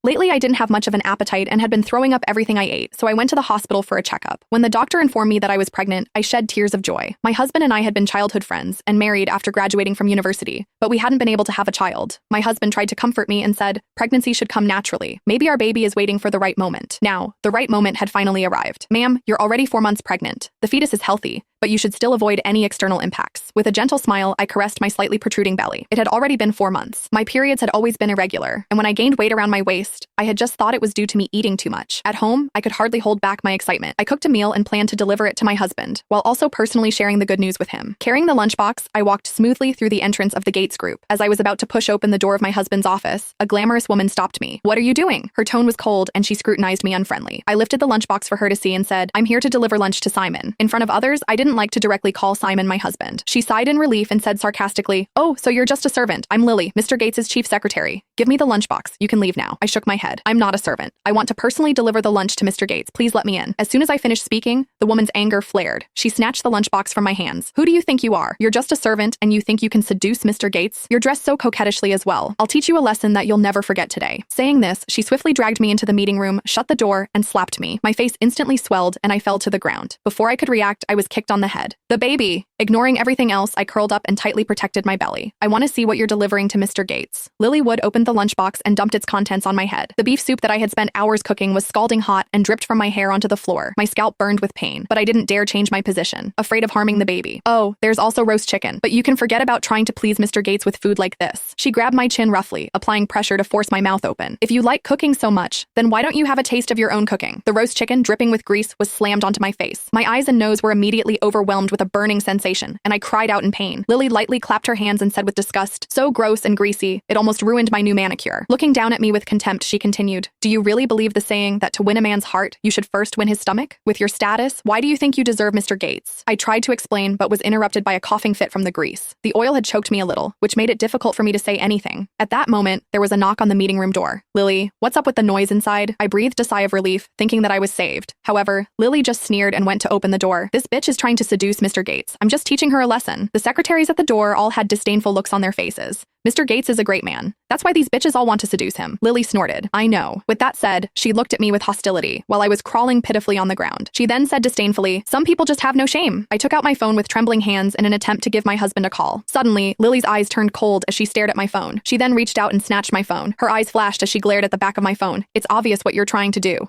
Lately, I didn't have much of an appetite and had been throwing up everything I ate, so I went to the hospital for a checkup. When the doctor informed me that I was pregnant, I shed tears of joy. My husband and I had been childhood friends and married after graduating from university, but we hadn't been able to have a child. My husband tried to comfort me and said, pregnancy should come naturally. Maybe our baby is waiting for the right moment. Now, the right moment had finally arrived. Ma'am, you're already 4 months pregnant. The fetus is healthy, but you should still avoid any external impacts. With a gentle smile, I caressed my slightly protruding belly. It had already been 4 months. My periods had always been irregular, and when I gained weight around my waist, I had just thought it was due to me eating too much. At home, I could hardly hold back my excitement. I cooked a meal and planned to deliver it to my husband, while also personally sharing the good news with him. Carrying the lunchbox, I walked smoothly through the entrance of the Gates Group. As I was about to push open the door of my husband's office, a glamorous woman stopped me. What are you doing? Her tone was cold, and she scrutinized me unfriendly. I lifted the lunchbox for her to see and said, I'm here to deliver lunch to Simon. In front of others, I didn't like to directly call Simon my husband. She sighed in relief and said sarcastically, oh, so you're just a servant. I'm Lily, Mr. Gates's chief secretary. Give me the lunchbox. You can leave now. I shook my head. I'm not a servant. I want to personally deliver the lunch to Mr. Gates. Please let me in. As soon as I finished speaking, the woman's anger flared. She snatched the lunchbox from my hands. Who do you think you are? You're just a servant and you think you can seduce Mr. Gates? You're dressed so coquettishly as well. I'll teach you a lesson that you'll never forget today. Saying this, she swiftly dragged me into the meeting room, shut the door, and slapped me. My face instantly swelled and I fell to the ground. Before I could react, I was kicked on the head. The baby! Ignoring everything else, I curled up and tightly protected my belly. I want to see what you're delivering to Mr. Gates. Lily Wood opened the lunchbox and dumped its contents on my head. The beef soup that I had spent hours cooking was scalding hot and dripped from my hair onto the floor. My scalp burned with pain, but I didn't dare change my position, afraid of harming the baby. Oh, there's also roast chicken, but you can forget about trying to please Mr. Gates with food like this. She grabbed my chin roughly, applying pressure to force my mouth open. If you like cooking so much, then why don't you have a taste of your own cooking? The roast chicken, dripping with grease, was slammed onto my face. My eyes and nose were immediately overwhelmed with a burning sensation, and I cried out in pain. Lily lightly clapped her hands and said with disgust, so gross and greasy, it almost ruined my new manicure. Looking down at me with contempt, she continued, do you really believe the saying that to win a man's heart, you should first win his stomach? With your status, why do you think you deserve Mr. Gates? I tried to explain, but was interrupted by a coughing fit from the grease. The oil had choked me a little, which made it difficult for me to say anything. At that moment, there was a knock on the meeting room door. Lily, what's up with the noise inside? I breathed a sigh of relief, thinking that I was saved. However, Lily just sneered and went to open the door. This bitch is trying to seduce Mr. Gates. I'm just teaching her a lesson. The secretaries at the door all had disdainful looks on their faces. Mr. Gates is a great man. That's why these bitches all want to seduce him. Lily snorted. I know. With that said, she looked at me with hostility while I was crawling pitifully on the ground. She then said disdainfully, some people just have no shame. I took out my phone with trembling hands in an attempt to give my husband a call. Suddenly, Lily's eyes turned cold as she stared at my phone. She then reached out and snatched my phone. Her eyes flashed as she glared at the back of my phone. It's obvious what you're trying to do.